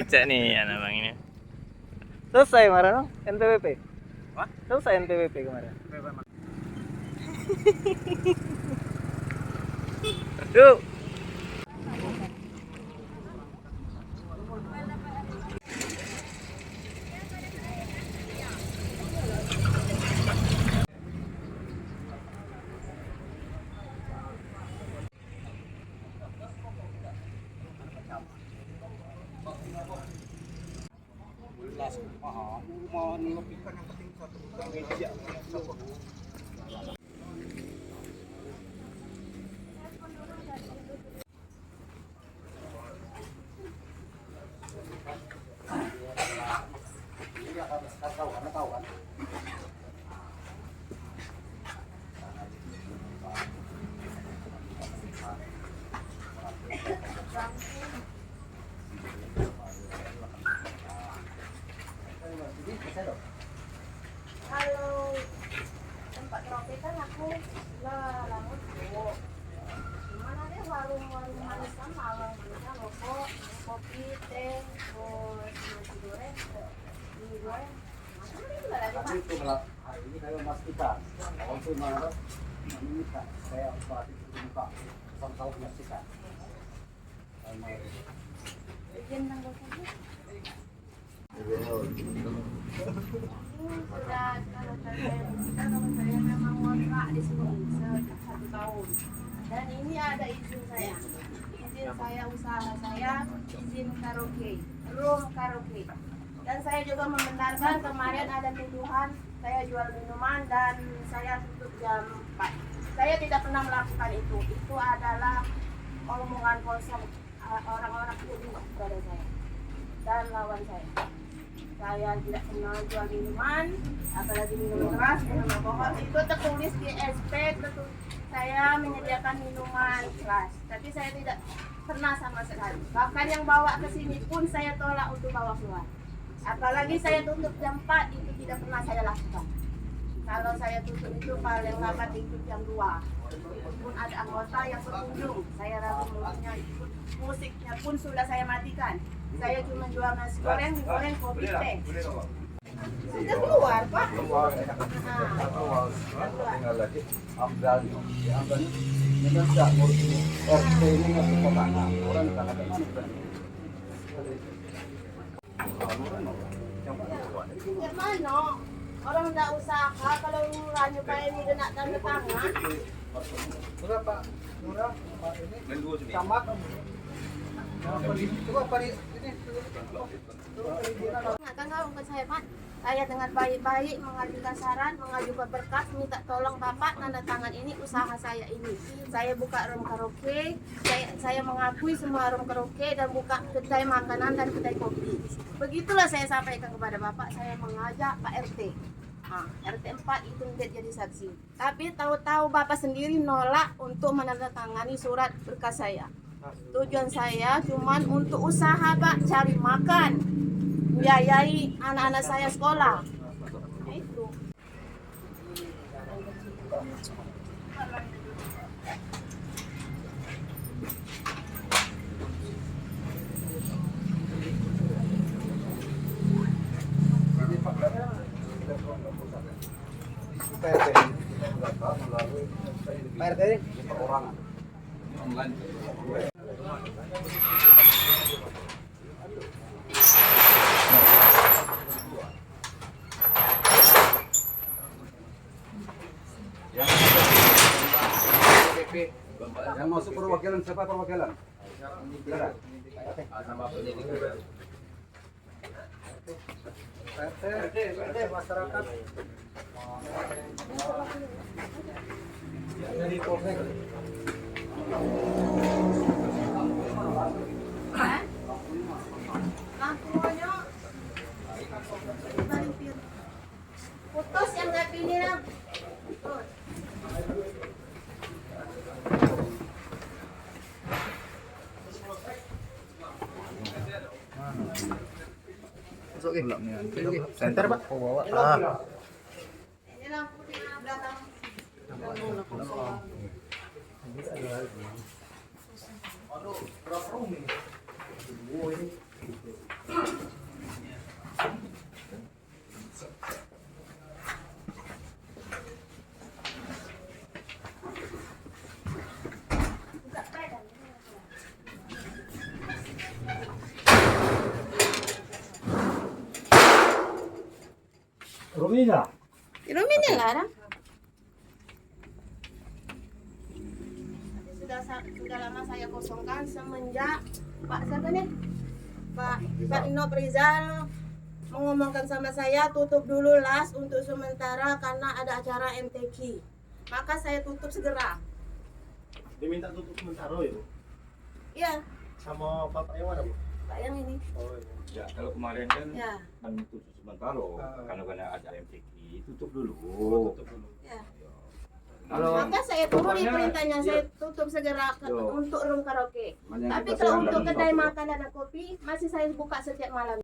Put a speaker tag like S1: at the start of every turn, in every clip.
S1: ngecek nih anak bang ini. Selesai kemarin dong, NPWP.
S2: Hah?
S1: Selesai NPWP kemarin. Aduh.
S2: Mohon lebihkan yang penting satu meja. Tahu kan?
S3: Kalau tempat rokok kan aku lama dulu. Gimana deh warung-warung manis kan malam manisnya rokok, kopi, teh, terus nasi goreng, mie goreng. Macam itu nggak ada
S2: Tapi itu hari ini saya memastikan kalau itu mana meminta saya upati dibuka tahu menyaksikan.
S3: izin tanggal satu. Sudah kalau saya memang ngontrak di sini satu tahun. Dan ini ada izin saya usaha saya, izin karaoke, room karaoke. Dan saya juga membenarkan kemarin ada tuduhan saya jual minuman dan saya tutup jam 4. Saya tidak pernah melakukan itu. Itu adalah omongan kosong orang-orang itu kepada saya dan lawan saya. Saya tidak pernah jual minuman, apalagi minuman keras, minuman alkohol. Itu tertulis di SP, saya menyediakan minuman keras. Tapi saya tidak pernah sama sekali. Bahkan yang bawa ke sini pun saya tolak untuk bawa keluar. Apalagi saya tutup jam 4, itu tidak pernah saya lakukan. Kalau saya tutup itu paling lambat itu jam 2. Pun ada anggota yang berkunjung, saya ragu mulutnya, musiknya pun sudah saya matikan. Saya cuma jual nasi goreng, mie goreng, kopi, teh. Sudah keluar, Pak.
S2: Keluar tinggal lagi amdal ini kan tidak ngurus RT ini masuk kota orang tidak ada mana
S3: Ya mana? Orang tidak usaha, kalau murahnya kayak ini kena tanda tangan.
S2: berapa murah Pak ini camat coba Pak ini
S3: Kan kalau ke saya Pak, saya dengan baik-baik mengajukan saran, mengajukan berkas, minta tolong Bapak tanda tangan ini usaha saya ini. Saya buka room karaoke, saya mengakui semua room karaoke dan buka kedai makanan dan kedai kopi. Begitulah saya sampaikan kepada Bapak, saya mengajak Pak RT. RT 4 itu tidak jadi saksi. Tapi tahu-tahu Bapak sendiri nolak untuk menandatangani surat berkas saya. Tujuan saya cuma untuk usaha Pak, cari makan, biayai anak-anak saya sekolah. Itu.
S2: PRT perorangan online. Yang masuk perwakilan siapa perwakilan? Nama penyidik. RT masyarakat. Dari Polsek.
S3: Putus yang nggak pilih lah.
S1: Masukin. Center Pak. Oh, bawa.
S3: Ini lampu di belakang.
S2: Aduh, berapa room ini? Romina.
S3: Rumahnya larang. Sudah lama saya kosongkan semenjak Pak siapa nih? Pak Nino Rizal mengomongkan sama saya tutup dulu las untuk sementara karena ada acara MTQ. Maka saya tutup segera.
S1: Diminta tutup sementara ya, Bu?
S3: Iya,
S1: Sama Bapak yang mana, Bu?
S3: Pak yang ini.
S1: Oh, iya.
S4: Ya, kalau kemarin kan
S3: Ya,
S4: tutup sementara, karena ada MTQ, tutup dulu.
S1: Tutup dulu.
S3: ya.
S4: Kalau
S3: Maka saya turun di
S4: pokoknya,
S3: perintahnya,
S4: iya.
S3: saya tutup segera
S4: Yo.
S3: untuk room karaoke.
S4: Makanya
S3: Tapi
S4: kita
S3: kalau
S4: sayangkan
S3: untuk kedai
S4: satu.
S3: makan dan kopi masih saya buka setiap malamnya.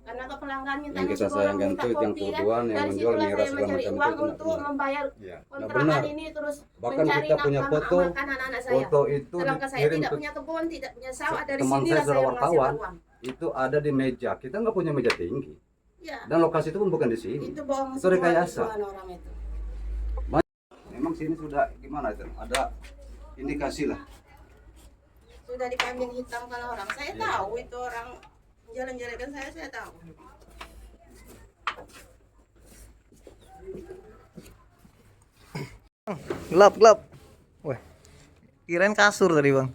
S3: Karena ke pelanggan minta
S5: Yang kita
S3: nasi goreng,
S5: sayangkan
S3: minta
S5: itu yang
S3: kopi kan.
S5: tuduhan yang
S3: Dari
S5: menjual
S3: situlah
S5: miras
S3: saya
S5: segala
S3: mencari
S5: macam
S3: uang
S5: itu
S3: untuk
S5: benar.
S3: membayar
S5: Iya, nggak
S3: kontrakan
S5: benar.
S3: ini terus
S5: Bahkan
S3: mencari
S5: kita punya
S3: nafkah
S5: foto,
S3: makan anak-anak saya.
S5: foto itu
S3: Sedangkan saya
S5: dikirim
S3: tidak
S5: ke
S3: punya kebun, tidak punya sawah, dari
S5: teman
S3: sinilah
S5: saya
S3: saya
S5: saudara
S3: menghasilkan
S5: wartawan.
S3: uang.
S5: Itu ada di meja. Kita nggak punya meja tinggi.
S3: Ya,
S5: Dan lokasi itu pun bukan di sini.
S3: itu bohong
S5: Itu rekayasa.
S3: tuduhan orang itu.
S5: Memang sini sudah gimana itu? Ada indikasi lah.
S3: Sudah dikambing hitam kalau orang. Saya
S5: Iya.
S3: tahu itu orang jalan-jalan saya tahu.
S1: Gelap. Wah. Kirain kasur tadi, Bang.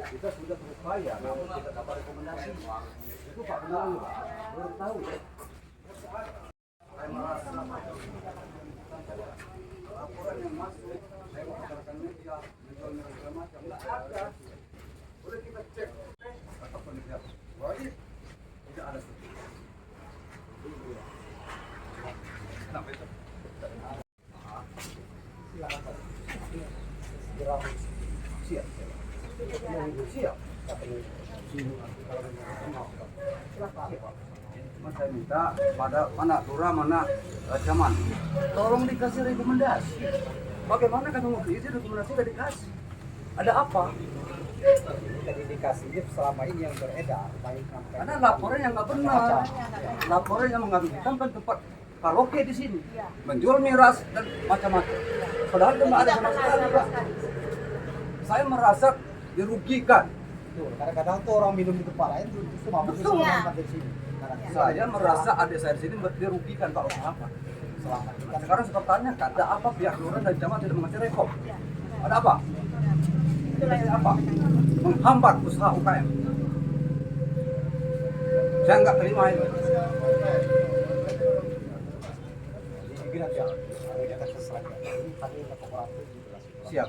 S5: Kita sudah berupaya, namun tidak dapat rekomendasi. Itu Pak Benar, baru tahu. Saya merasa laporan yang masuk, saya mengatakan media, menjual segala macam, nggak ada. Boleh kita cek. Kata penelitian, wajib tidak ada. Kenapa itu? Siap. Siap. Cuma saya minta pada mana lurah mana camat, tolong dikasih rekomendasi. Bagaimana kami mau izin rekomendasi udah dikasih? Ada apa?
S2: Jadi indikasinya selama ini yang beredar baik
S5: Ada laporan yang nggak benar. Laporan yang mengadukan kan tempat karaoke di sini, menjual miras dan macam-macam. Padahal itu nggak ada sama sekali, Pak. Saya merasa dirugikan.
S2: Tuh, kadang-kadang tuh orang minum di tempat lain tuh justru mampu
S5: Betul.
S2: makan di sini. Kadang-kadang.
S5: Saya merasa adik saya di sini dirugikan, Pak. Apa?
S2: Selama ini
S5: Nah, sekarang saya bertanya, ada apa pihak lurah dan camat tidak mengasih rekom? Ada apa? Ada apa? Menghambat usaha UKM. Saya nggak terima ini.
S2: jadi nanti ya, kita akan selanjutnya. Kami ke kooperatif
S5: Siap.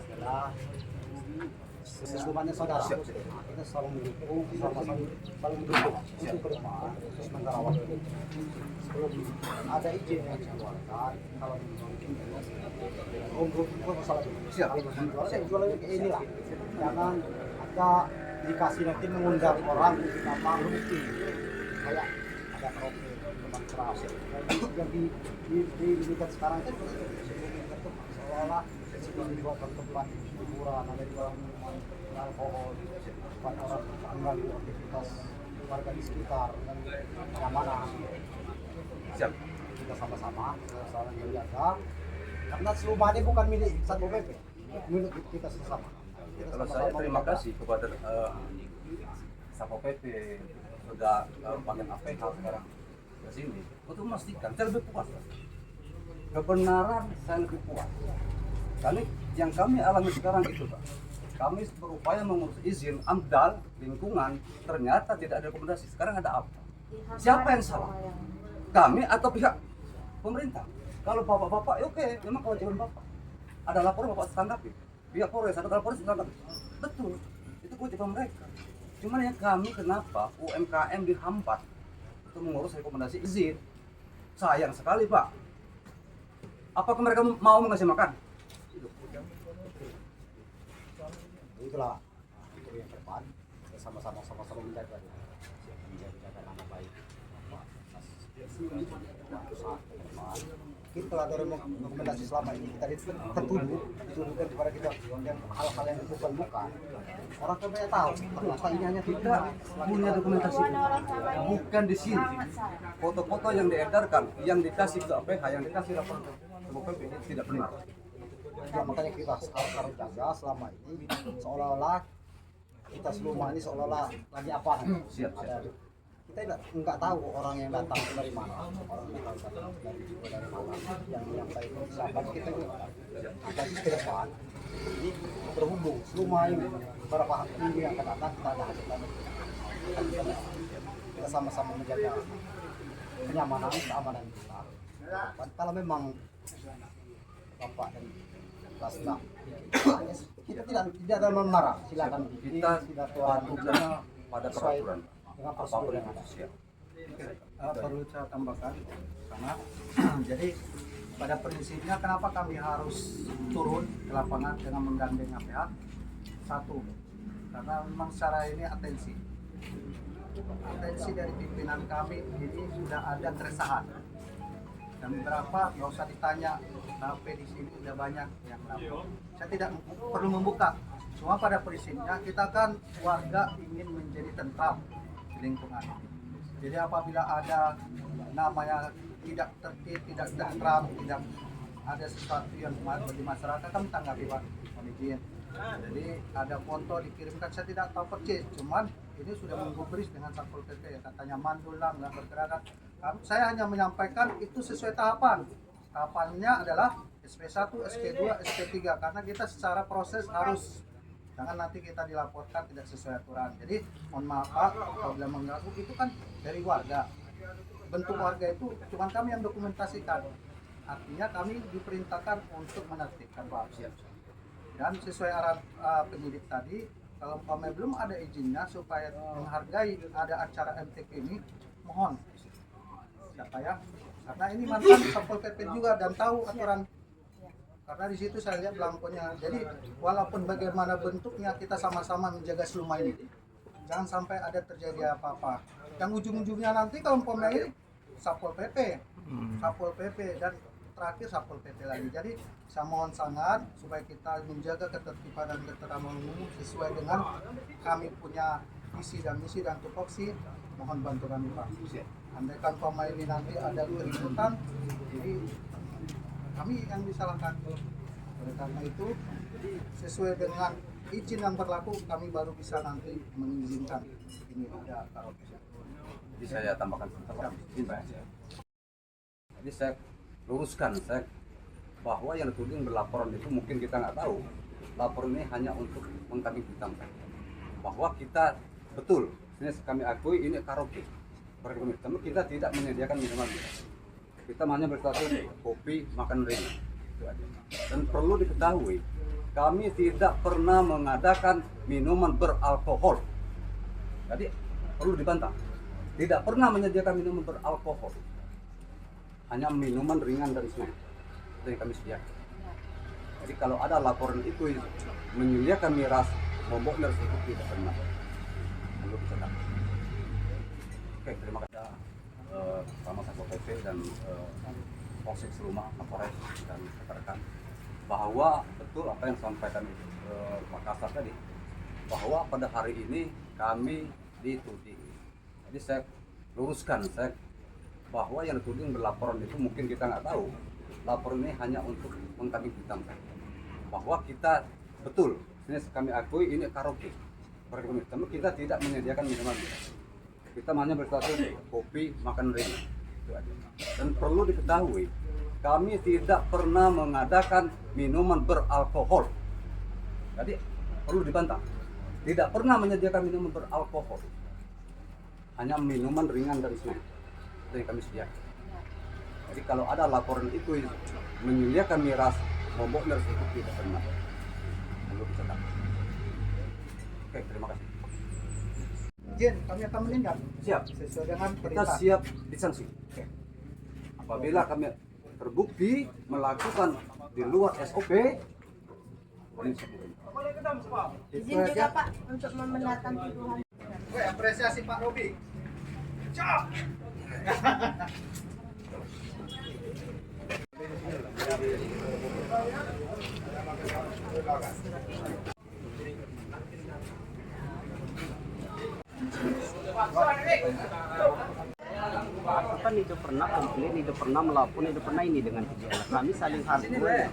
S2: Setelah sesungguhnya saudara, kita selalu mendukung, sama-sama saling mendukung untuk ke depan, terus menerawat sebelum ada izin yang dikeluarkan. Kalau mungkin untuk masalah itu,
S5: Siap.
S2: saya jual kayak inilah, jangan ada dikasih nanti mengundang orang untuk nama bukti kayak ada karaoke teman keras yang diberikan sekarang kan seolah-olah sebelum dibuatkan tempat hiburan ada jual minuman alkohol tempat orang mengganggu aktivitas warga di sekitar dan kenyamanan.
S5: Siap.
S2: Kita sama-sama saling menjaga karena rumahnya bukan milik Satpol PP, milik kita sesama.
S5: Ya, kalau saya terima kasih kepada Satpol PP sudah panggil APH sekarang ke sini untuk memastikan saya lebih puas. Kebenaran saya lebih puas. Kali yang kami alami sekarang itu, Pak. Kami berupaya mengurus izin AMDAL lingkungan, ternyata tidak ada rekomendasi. Sekarang ada apa? Siapa yang salah? Kami atau pihak pemerintah? Kalau bapak-bapak, ya oke, memang kewajiban bapak. Ada laporan bapak tanggapi. Pihak Polres ada laporan tanggapi. Betul, itu kewajiban mereka. Cuman yang kami kenapa UMKM dihambat untuk mengurus rekomendasi izin? Sayang sekali, Pak. Apakah mereka mau mengasih makan?
S2: Itulah untuk yang depan kita sama-sama menjaga nama baik mungkin kalau ada rekomendasi selama ini kita dituduhkan kepada kita yang hal-hal yang bukan orang kan banyak tahu ternyata ini hanya
S5: Tidak punya dokumentasi, bukan di sini. Foto-foto yang diedarkan, yang dikasih ke APH, yang dikasih laporan ke BPP tidak benar.
S2: Ya, makanya kita harus jaga selama ini seolah-olah kita seluma ini seolah-olah lagi apa?
S5: Siap.
S2: Kita nggak tahu orang yang datang itu dari mana, orang yang datang dari mana, yang baik siapa kita ini. Jadi ke depan ini terhubung seluma ini beberapa minggu yang akan datang kita ada hasil kita sama-sama menjaga kenyamanan, keamanan kita. Kalau memang Bapak dan Basna kita tidak ada memarah, silakan
S5: Kita patuhnya pada peraturan.
S2: dengan prosedur yang ada.
S5: Siap.
S2: Perlu saya tambahkan karena jadi pada prinsipnya kenapa kami harus turun ke lapangan dengan menggandeng pihak satu karena memang secara ini atensi dari pimpinan kami ini sudah ada keresahan dan beberapa nggak usah ditanya kenapa di sini sudah banyak yang lapor. Saya tidak perlu membuka, cuma pada prinsipnya kita kan warga ingin menjadi tentram di lingkungan. Jadi apabila ada namanya tidak tertib, tidak tentram, tidak ada sesuatu yang bagi masyarakat, kami tanggapi Pak, mohon izin. Jadi ada foto dikirimkan, saya tidak tahu persis, cuman ini sudah menggubris dengan Satpol PP, katanya mandul lah, nggak bergerakan. Saya hanya menyampaikan itu sesuai tahapan. Tahapannya adalah SP1, SP2, SP3, karena kita secara proses harus jangan nanti kita dilaporkan tidak sesuai aturan. Jadi mohon maaf Pak, apabila mengganggu itu kan dari warga. Bentuk warga itu cuma kami yang dokumentasikan. Artinya kami diperintahkan untuk menertibkan Pak. Dan sesuai arahan penyidik tadi, kalau umpamanya belum ada izinnya supaya menghargai ada acara MTQ ini, mohon siapa ya? Karena ini mantan Satpol PP juga dan tahu aturan. Karena di situ saya lihat belangkonya. Jadi walaupun bagaimana bentuknya kita sama-sama menjaga seluma ini. Jangan sampai ada terjadi apa-apa. Yang ujung-ujungnya nanti kalau umpamanya ini Satpol PP, Satpol PP dan terakhir Satpol PP lagi. Jadi saya mohon sangat supaya kita menjaga ketertiban dan ketertiban umum sesuai dengan kami punya visi dan misi dan tupoksi. Mohon bantu kami Pak. Andaikan umpamanya ini nanti ada keributan, jadi kami yang disalahkan. Oleh karena itu, sesuai dengan izin yang berlaku, kami baru bisa nanti mengizinkan ini ada karaoke.
S5: Jadi saya tambahkan Jadi saya luruskan bahwa yang dituding berlaporan itu mungkin kita nggak tahu. Laporan ini hanya untuk mengkambing hitamkan bahwa kita betul, ini kami akui ini karaoke. Tapi kita tidak menyediakan minuman. Kita hanya berstatus kopi, makan ringan. Itu aja. Dan perlu diketahui, kami tidak pernah mengadakan minuman beralkohol. Jadi perlu dibantah. Tidak pernah menyediakan minuman beralkohol. Hanya minuman ringan dari sungai. Itu yang kami sediakan. Jadi kalau ada laporan itu menyediakan miras, momok miras itu tidak pernah. Perlu dicatat. Oke, terima kasih. Sama Satpol PP dan Polsek Seluma, Kapolres dan rekan-rekan bahwa betul apa yang sampaikan Pak Kasat tadi, bahwa pada hari ini kami dituding. Jadi saya luruskan bahwa yang dituding berlaporan itu mungkin kita nggak tahu. Laporan ini hanya untuk mengkambing hitamkan bahwa kita betul, ini kami akui ini karaoke. Tapi kita tidak menyediakan minuman. Kita hanya berstatus kopi, makan ringan. Itu aja. Dan perlu diketahui, kami tidak pernah mengadakan minuman beralkohol. Jadi perlu dibantah. Tidak pernah menyediakan minuman beralkohol. Hanya minuman ringan dari sungai. Itu yang kami sediakan. Jadi kalau ada laporan itu menyediakan miras, momok miras itu tidak pernah. Perlu dicatat. Oke, terima kasih.
S2: Izin, kami akan menindak.
S5: Siap.
S2: Sesuai dengan
S5: Kita
S2: perintah.
S5: siap disanksi. Apabila kami terbukti melakukan di luar SOP,
S3: Izin juga Pak untuk membenarkan tuduhan.
S2: Apresiasi Pak Robi. Cok.
S6: Kan itu pernah komplain, itu pernah melapor, itu pernah ini dengan kejadian. Kami saling hargai.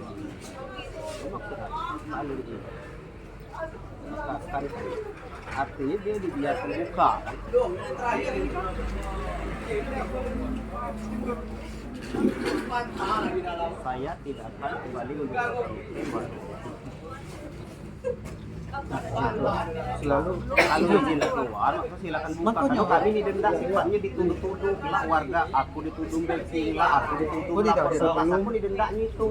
S6: Saling itu. Kan artinya dia dibiarkan buka. Saya tidak akan kembali membuka selalu kalau izin keluar maka silakan buka. Karena kami didenda sifatnya dituduh-tuduh lah warga, aku dituduh backing lah, aku dituduh lah persebaya, aku didendanya itu.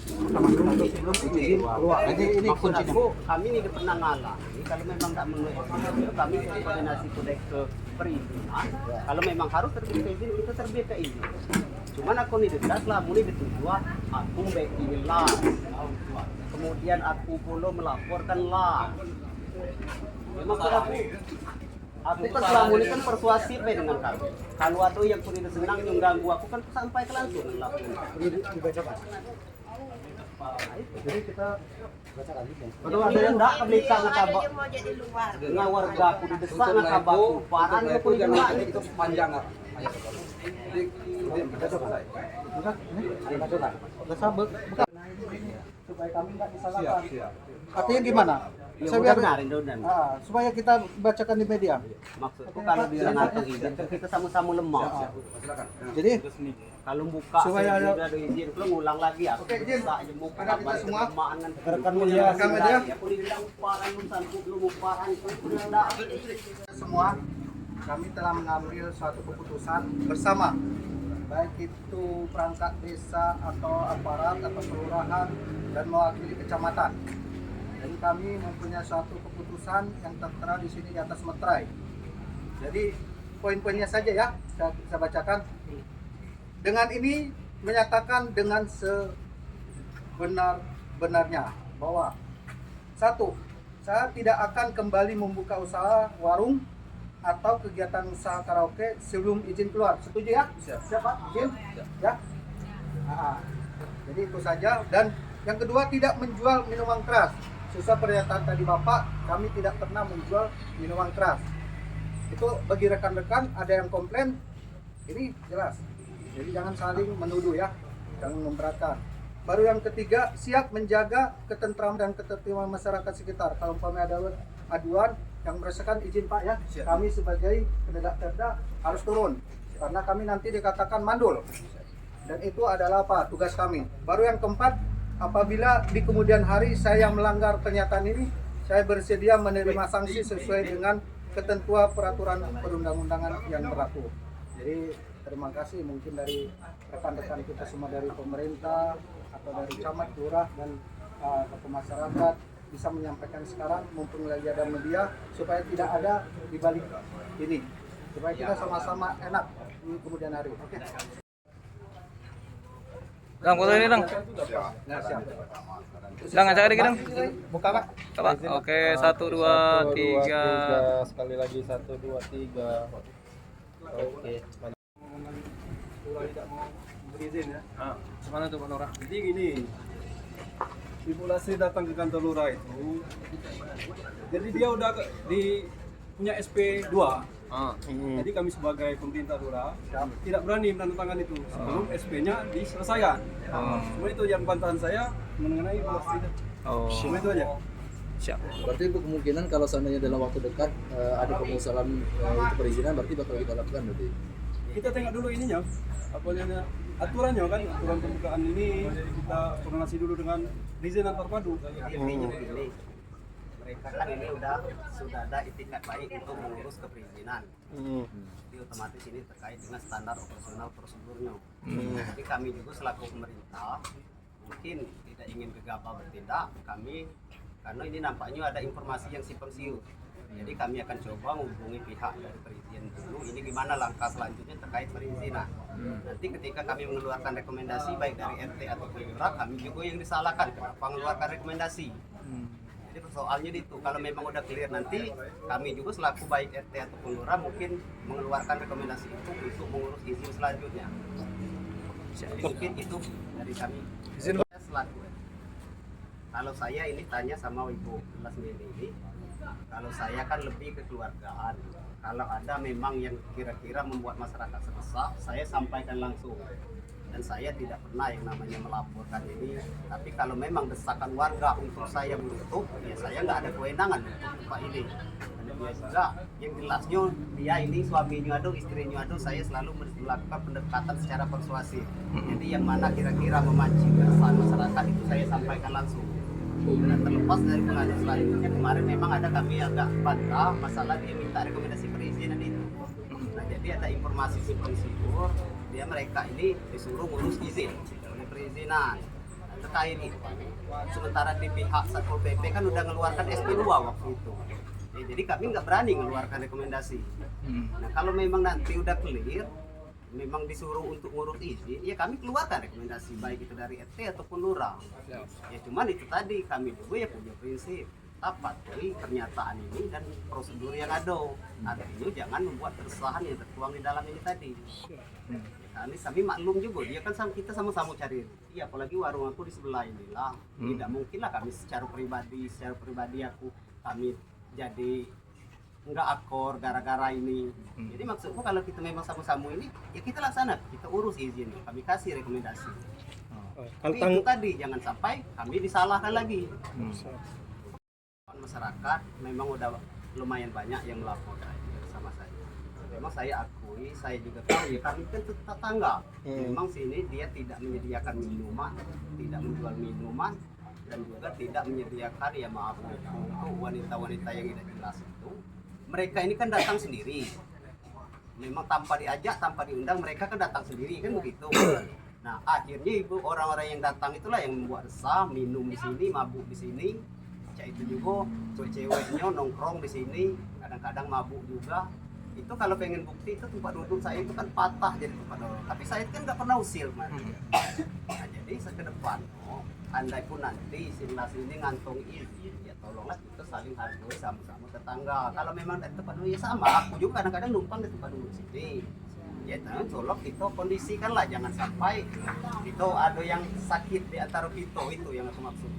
S6: Sebelum izin keluar. Jadi ini kuncinya. Kami tidak pernah ngalah. Kalau memang tak memenuhi SOP, kami koordinasi kodeks ke perizinan. Kalau memang harus terbit izin, kita terbit izin. Cuman aku nih dekat lah, mulai dituduh aku backing lah. Kemudian aku belum melaporkan lah. Memang aku kan selama ini kan persuasif dengan kamu. Kalau ada yang pun tidak senang yang ganggu aku kan sampaikan langsung lapor.
S2: Dibacakan. Jadi kita baca lagi ya.
S6: Betul ada yang enggak berita
S3: Ada
S6: ngabak.
S3: yang mau jadi luar.
S6: Dengan warga aku didesak ngabak paran aku pun
S5: jangan
S6: tidak
S5: itu panjang ayat. Jadi
S2: Kita coba. Bukan, ini kita coba. Kita sabuk. Bukan. Supaya kami nggak disalahkan.
S5: siap.
S2: Artinya gimana?
S6: Ya,
S2: Saya
S6: udah
S2: biar-
S6: benar.
S2: supaya kita bacakan di media.
S6: Maksudku kalau dia natang izin kan kita sama-sama lemah.
S5: Silakan.
S2: Jadi
S6: Kalau buka
S2: Supaya
S6: saya
S2: ada-
S6: udah izin lu ngulang lagi aku.
S2: Oke, izin.
S6: Buka aja muka
S2: Pada kita semua. Rekan
S6: media
S2: media, rekan media.
S6: Aku dibilang uparan lu sangkut lu uparan itu udah
S2: semua kami telah mengambil suatu keputusan bersama, baik itu perangkat desa atau aparat atau kelurahan dan mewakili kecamatan. Jadi kami mempunyai suatu keputusan yang tertera di sini di atas meterai. Jadi poin-poinnya saja ya, saya bacakan. Dengan ini menyatakan dengan sebenar-benarnya bahwa satu, saya tidak akan kembali membuka usaha warung atau kegiatan usaha karaoke sebelum izin keluar. Setuju ya? Siapa? Izin? Ya. Jadi itu saja. Dan yang kedua, tidak menjual minuman keras. Sesuai pernyataan tadi Bapak, kami tidak pernah menjual minuman keras. Itu bagi rekan-rekan ada yang komplain, ini jelas. Jadi jangan saling menuduh ya, jangan memberatkan. Baru yang ketiga, siap menjaga ketentraman dan ketertiban masyarakat sekitar. Kalau umpamanya ada aduan yang merasakan izin Pak ya, kami sebagai penegak perda harus turun. Karena kami nanti dikatakan mandul. Dan itu adalah apa? Tugas kami. Baru yang keempat, apabila di kemudian hari saya melanggar pernyataan ini, saya bersedia menerima sanksi sesuai dengan ketentuan peraturan perundang-undangan yang berlaku. Jadi terima kasih mungkin dari rekan-rekan kita semua dari pemerintah atau dari camat, lurah dan tokoh masyarakat bisa menyampaikan sekarang mumpung lagi ada media supaya tidak ada di balik ini, supaya kita sama-sama enak di kemudian hari. Oke.
S1: Dang, foto ini dang.
S2: Nah, siap.
S1: Dang, ngajak adik dang.
S2: Buka Pak.
S1: Coba. Oke, 1 2 3.
S7: Sekali lagi 1 2 3. Oke.
S5: Lurah tidak mau berizin ya.
S1: Gimana tuh Pak Nora?
S5: Jadi gini, Ibu datang ke kantor lurah itu, jadi dia udah punya SP 2. Jadi kami sebagai pemerintah lurah tidak berani menandatangani itu sebelum SP-nya diselesaikan. Cuma itu yang bantahan saya mengenai Ibu Lasri. Cuma itu aja.
S1: Siap.
S7: Berarti untuk kemungkinan kalau seandainya dalam waktu dekat ada pengusulan itu perizinan berarti bakal kita lakukan berarti.
S5: Kita tengok dulu ininya, apa namanya, aturannya kan, aturan pembukaan ini kita koordinasi dulu dengan perizinan terpadu.
S6: Intinya begini, mereka kan ini sudah ada itikat baik untuk mengurus keperizinan. Jadi otomatis ini terkait dengan standar operasional prosedurnya. Jadi kami juga selaku pemerintah mungkin tidak ingin gegabah bertindak, karena ini nampaknya ada informasi yang simpang siur. Jadi kami akan coba menghubungi pihak dari perizinan dulu. Ini gimana langkah selanjutnya terkait perizinan. Nanti ketika kami mengeluarkan rekomendasi baik dari RT atau lurah, kami juga yang disalahkan kenapa mengeluarkan rekomendasi. Jadi persoalannya itu kalau memang udah clear nanti kami juga selaku baik RT ataupun lurah mungkin mengeluarkan rekomendasi itu untuk mengurus izin selanjutnya. Jadi mungkin itu dari kami. Izin selaku. Kalau saya ini tanya sama Ibu Lasmi ini, Kalau saya kan lebih kekeluargaan. Kalau ada memang yang kira-kira membuat masyarakat resah, saya sampaikan langsung. Dan saya tidak pernah yang namanya melaporkan ini. Tapi kalau memang desakan warga untuk saya menutup, ya saya nggak ada kewenangan untuk Pak ini. Dan dia juga, yang jelasnya dia ini suaminya ada, istrinya ada, saya selalu melakukan pendekatan secara persuasif. Jadi yang mana kira-kira memancing keresahan masyarakat itu saya sampaikan langsung. Dan terlepas dari pengaduan selanjutnya, kemarin memang ada kami agak bantah masalah dia minta rekomendasi perizinan itu. Nah jadi ada informasi simpang siur, dia mereka ini disuruh ngurus izin oleh perizinan. Nah, terkait itu, sementara di pihak Satpol PP kan udah ngeluarkan SP2 waktu itu. Ya, jadi kami nggak berani ngeluarkan rekomendasi. Nah kalau memang nanti udah clear, memang disuruh untuk ngurus izin, ya kami keluarkan rekomendasi baik itu dari RT ataupun lurah. Ya cuman itu tadi kami juga ya punya prinsip apa dari pernyataan ini dan prosedur yang ada. Artinya jangan membuat keresahan yang tertuang di dalam ini tadi. Ya, kami maklum juga dia kan kita sama-sama cari. Iya apalagi warung aku di sebelah inilah. Tidak mungkin lah kami secara pribadi kami jadi nggak akor gara-gara ini. Jadi maksudku kalau kita memang sama-sama ini ya kita laksana, kita urus izin, kami kasih rekomendasi. Tapi itu tadi jangan sampai kami disalahkan lagi. Masyarakat memang udah lumayan banyak yang melaporkan sama saya. Memang saya akui, saya juga tahu ya kami kan tetangga. Memang sini dia tidak menyediakan minuman, tidak menjual minuman, dan juga tidak menyediakan ya maaf untuk wanita-wanita yang tidak jelas itu. Mereka ini kan datang sendiri. Memang tanpa diajak, tanpa diundang, mereka kan datang sendiri kan begitu. Nah akhirnya ibu orang-orang yang datang itulah yang membuat resah, minum di sini, mabuk di sini. Itu juga cewek-ceweknya nongkrong di sini, kadang-kadang mabuk juga. Itu kalau pengen bukti itu tempat duduk saya itu kan patah jadi tempat duduk. Tapi saya kan nggak pernah usil kemarin. Nah, jadi ke depan, andai pun nanti Sinlas ini ngantong izin, ya tolonglah kita saling hargai sama-sama tetangga. Kalau memang di tempat duduk ya sama, aku juga kadang-kadang numpang di tempat duduk sini. Ya tolong kita kondisikan lah, jangan sampai itu ada yang sakit di antara kita, itu yang aku maksud.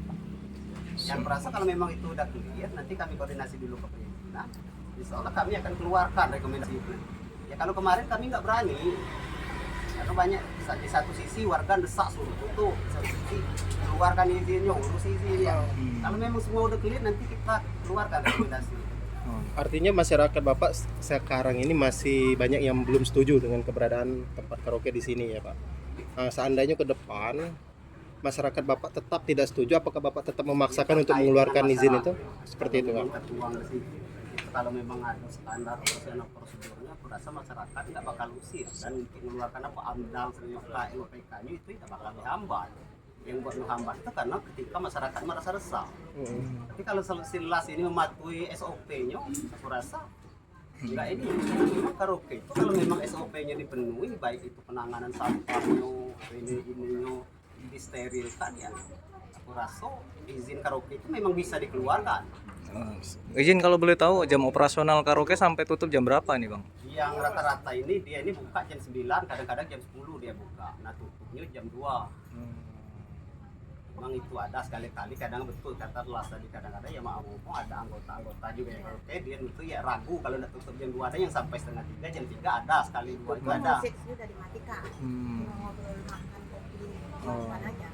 S6: Yang merasa kalau memang itu udah clear, nanti kami koordinasi dulu ke perizinan. Insya Allah kami akan keluarkan rekomendasi itu. Ya kalau kemarin kami nggak berani, karena banyak di satu sisi warga desak suruh tutup, di satu sisi keluarkan izinnya, urus izinnya. Kalau memang semua udah clear, nanti kita keluarkan rekomendasi.
S2: Artinya masyarakat Bapak sekarang ini masih banyak yang belum setuju dengan keberadaan tempat karaoke di sini ya Pak. Seandainya ke depan masyarakat Bapak tetap tidak setuju, apakah Bapak tetap memaksakan untuk mengeluarkan izin itu? Seperti itu Pak.
S6: Kalau memang ada standar operasional prosedurnya, aku rasa masyarakat tidak bakal usir, dan untuk mengeluarkan apa AMDAL, LPK-nya itu tidak bakal dihambat. Yang buat menghambat itu karena ketika masyarakat merasa resah. Tapi kalau Sinlas ini mematuhi SOP-nya, aku rasa enggak ini. Memang karaoke itu kalau memang SOP-nya dipenuhi, baik itu penanganan sampahnya, ininya disterilkan, ya aku rasa izin karaoke itu memang bisa dikeluarkan.
S1: Izin kalau boleh tahu jam operasional karaoke sampai tutup jam berapa nih Bang?
S6: Yang rata-rata ini dia ini buka jam 9, kadang-kadang jam 10 dia buka. Nah tutupnya jam 2. Memang itu ada sekali-kali, kadang betul kata Las tadi, kadang-kadang ya maaf ada anggota-anggota juga yang karaoke dia itu ya ragu kalau udah tutup jam 2, ada yang sampai setengah 3, jam 3 ada, sekali 2 itu ada.
S3: Musik sudah dimatikan. Ngobrol makan kopi cuman aja.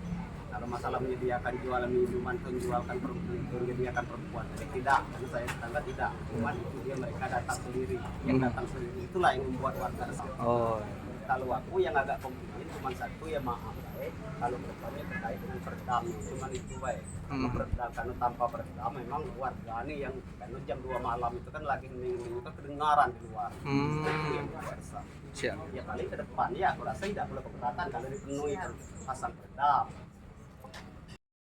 S6: Kalau masalah menyediakan jualan minuman, menyediakan perempuan, tidak, karena saya tetangga tidak. Cuman itu dia mereka datang sendiri, yang datang sendiri itulah yang membuat warga resah. Kalau aku yang agak komplain cuma satu ya maaf, kalau bertanya terkait dengan peredam, cuma itu baik. Peredam, karena tanpa peredam memang warga ini yang karena jam 2 malam itu kan lagi mendengar kedengaran di luar. Itu yang membuat resah. Ya paling ke depan ya aku rasa tidak perlu keberatan kalau dipenuhi pasang peredam.